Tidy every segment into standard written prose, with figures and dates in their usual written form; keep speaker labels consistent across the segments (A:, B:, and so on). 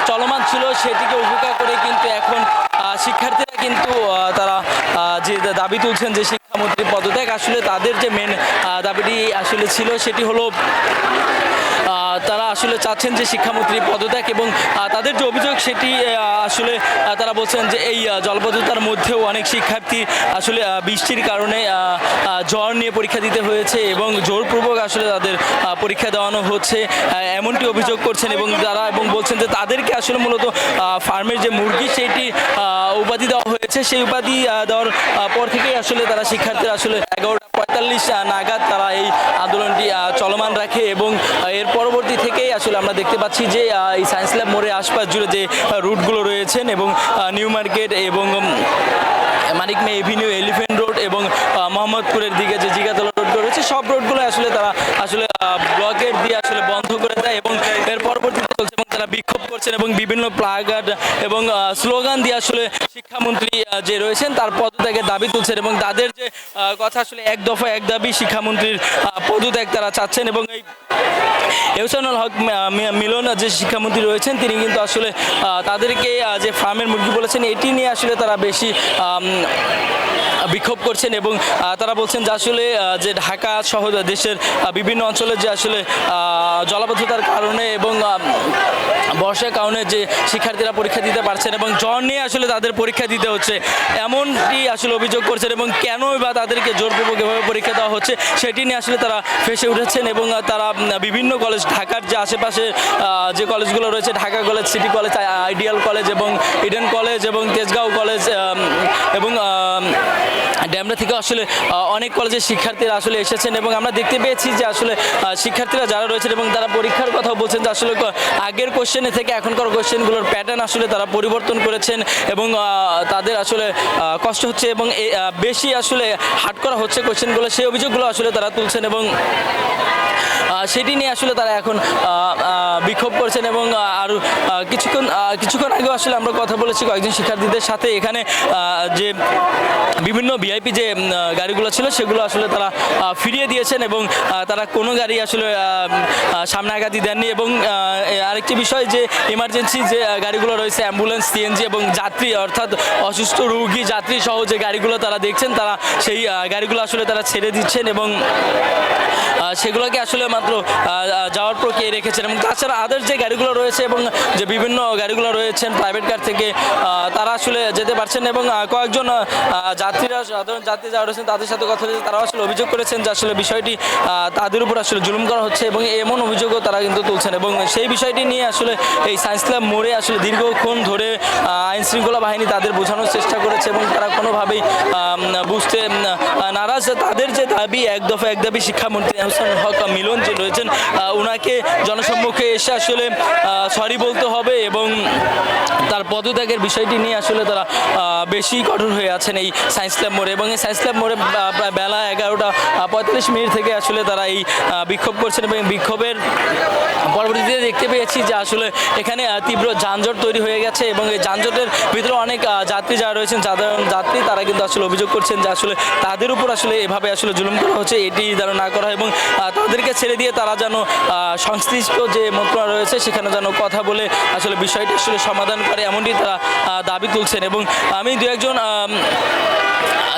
A: চলমান ছিল সেটিকে উপেক্ষা করে কিন্তু এখন শিক্ষার্থীরা কিন্তু তারা যে দাবি তুলছেন যে শিক্ষামন্ত্রী পদত্যাগ, আসলে তাদের যে মেন দাবিটি আসলে ছিল সেটি হলো তারা আসলে চাচ্ছেন যে শিক্ষামন্ত্রী পদত্যাগ এবং তাদের যে অভিযোগ সেটি আসলে তারা বলছেন যে এই জলবদ্ধতার মধ্যেও অনেক শিক্ষার্থী আসলে বৃষ্টির কারণে জ্বর নিয়ে পরীক্ষা দিতে হয়েছে এবং জোরপূর্বক আসলে তাদের পরীক্ষা দেওয়ানো হচ্ছে, এমনটি অভিযোগ করছেন এবং বলছেন যে তাদেরকে আসলে মূলত ফার্মের যে মুরগি সেটি উপাধি দেওয়া হয়েছে, সেই উপাধি দেওয়ার পর থেকেই আসলে তারা শিক্ষার্থীরা আসলে 11:45 নাগাদ তারা এই আন্দোলনটি চলমান রাখে এবং এর পরবর্তী থেকেই আসলে আমরা দেখতে পাচ্ছি যে এই সায়েন্স ল্যাব মোড়ের আশপাশ জুড়ে যে রুটগুলো রয়েছেন এবং নিউ মার্কেট এবং মানিক মে এভিনিউ, এলিফেন্ট রোড এবং মোহাম্মদপুরের দিকে যে জিগাতলা রোডগুলো রয়েছে সব রোডগুলো আসলে তারা আসলে ব্লকেট দিয়ে আসলে বন্ধ করে দেয় এবং এর পরবর্তীতে চলছে এবং তারা বিক্ষোভ করছেন এবং বিভিন্ন প্লাকার্ড এবং স্লোগান দিয়ে আসলে শিক্ষামন্ত্রী যে রয়েছেন তার পদত্যাগের দাবি তুলছেন এবং তাদের যে কথা আসলে এক দফা এক দাবি শিক্ষামন্ত্রীর পদত্যাগ তারা চাচ্ছেন এবং এই এহসানুল হক মিলন যে শিক্ষামন্ত্রী রয়েছেন তিনি কিন্তু আসলে তাদেরকে যে ফার্মের মুরগি বলেছেন এটি নিয়ে আসলে তারা বেশি বিক্ষোভ করছেন এবং তারা বলছেন যে আসলে যে ঢাকা সহ দেশের বিভিন্ন অঞ্চলে যে আসলে জলাবদ্ধতার কারণে এবং বর্ষার কারণে যে শিক্ষার্থীরা পরীক্ষা দিতে পারছেন এবং জ্বর নিয়ে আসলে তাদের পরীক্ষা দিতে হচ্ছে এমনটি আসলে অভিযোগ করছেন এবং কেনই বা তাদেরকে জোরপূর্বক এভাবে পরীক্ষা দেওয়া হচ্ছে সেটি নিয়ে আসলে তারা ফেঁসে উঠেছেন এবং তারা বিভিন্ন কলেজ ঢাকার যে আশেপাশে যে কলেজগুলো রয়েছে Dhaka college, city college, ideal college এবং ইডেন কলেজ এবং তেজগাঁও কলেজ এবং ড্যামরা থেকে আসলে অনেক কলেজের শিক্ষার্থীরা আসলে এসেছেন এবং আমরা দেখতে পেয়েছি যে আসলে শিক্ষার্থীরা যারা রয়েছেন এবং তারা পরীক্ষার কথা বলছেন যে আসলে আগের কোশ্চেনে থেকে এখনকার কোশ্চেনগুলোর প্যাটার্ন আসলে তারা পরিবর্তন করেছেন এবং তাদের আসলে কষ্ট হচ্ছে এবং বেশি আসলে হার্ড করা হচ্ছে কোশ্চেনগুলো, সেই অভিযোগগুলো আসলে তারা তুলছেন এবং সেটি নিয়ে আসলে তারা এখন বিক্ষোভ করছেন এবং আরও কিছুক্ষণ আগে আসলে আমরা কথা বলেছি কয়েকজন শিক্ষার্থীদের সাথে, এখানে যে বিভিন্ন ভিআইপি যে গাড়িগুলো ছিল সেগুলো আসলে তারা ফিরিয়ে দিয়েছেন এবং তারা কোনো গাড়ি আসলে সামনে আগাতি দেননি এবং আরেকটি বিষয় যে ইমার্জেন্সি যে গাড়িগুলো রয়েছে অ্যাম্বুলেন্স, সিএনজি এবং যাত্রী অর্থাৎ অসুস্থ রোগী যাত্রী সহ যে গাড়িগুলো তারা দেখছেন তারা সেই গাড়িগুলো আসলে তারা ছেড়ে দিচ্ছেন এবং সেগুলোকে আসলে মাত্র যাওয়ার প্রক্রিয়া রেখেছেন এবং তাছাড়া আদার্স যে গাড়িগুলো রয়েছে এবং যে বিভিন্ন গাড়িগুলো রয়েছেন প্রাইভেট কার থেকে তারা আসলে যেতে পারছেন এবং কয়েকজন যাত্রীরা সাধারণ যাত্রী যারা রয়েছেন তাদের সাথে কথা বলেছে, তারা আসলে অভিযোগ করেছেন যে আসলে বিষয়টি তাদের উপর আসলে জুলুম করা হচ্ছে এবং এমন অভিযোগও তারা কিন্তু তুলছেন এবং সেই বিষয়টি নিয়ে আসলে এই সায়েন্স ক্লাব মোড়ে আসলে দীর্ঘক্ষণ ধরে আইন শৃঙ্খলা বাহিনী তাদের বোঝানোর চেষ্টা করেছে এবং তারা কোনোভাবেই বুঝতে নারাজ। তাদের যে দাবি এক দফা এক দাবি শিক্ষামন্ত্রী এহসানুল হক মিলন যে রয়েছেন ওনাকে জনসম্মুখে এসে আসলে সরি বলতে হবে এবং তার পদত্যাগের বিষয়টি নিয়ে আসলে তারা বেশি কঠোর হয়ে আছেন এই সায়েন্স ক্লাব মোড়ে এবং এই সায়েন্স ক্লাব মোড়ে প্রায় বেলা 11:45 থেকে আসলে তারা এই বিক্ষোভ করছেন এবং বিক্ষোভের পরবর্তীতে দেখতে পেয়েছি যে আসলে এখানে তীব্র যানজট তৈরি হয়ে গেছে এবং এই যানজটের ভিতরে অনেক যাত্রী যারা রয়েছেন সাধারণ যাত্রী তারা কিন্তু আসলে অভিযোগ করছেন যে আসলে তাদের উপর আসলে এভাবে আসলে জুলুম করা হচ্ছে, এটি যেন না করা হয় এবং তাদেরকে ছেড়ে দিয়ে তারা যেন সংশ্লিষ্ট যে মন্ত্রণালয় রয়েছে সেখানে যেন কথা বলে আসলে বিষয়টি আসলে সমাধান করে এমনটি তারা দাবি তুলছেন এবং আমি দু একজন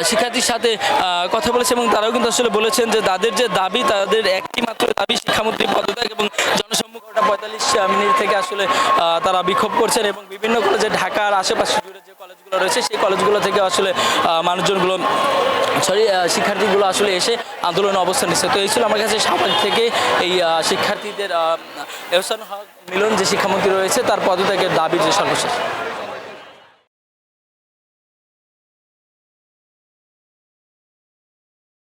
A: শিক্ষার্থীর সাথে কথা বলেছে এবং তারাও কিন্তু আসলে বলেছেন যে তাদের যে দাবি তাদের একটি মাত্র দাবি শিক্ষামন্ত্রী পদত্যাগ এবং জনসম্মুখে 45 থেকে আসলে তারা বিক্ষোভ করছেন এবং বিভিন্ন কলেজে ঢাকার আশেপাশে জুড়ে যে কলেজগুলো রয়েছে সেই কলেজগুলো থেকে আসলে মানুষজনগুলো শিক্ষার্থীগুলো আসলে এসে আন্দোলনে অবস্থান নিচ্ছে। তো এই ছিল আমার কাছে সাভার থেকে এই শিক্ষার্থীদের এহসানুল হক মিলন যে শিক্ষামন্ত্রী রয়েছে তার পদত্যাগের দাবির যে সর্বশেষ।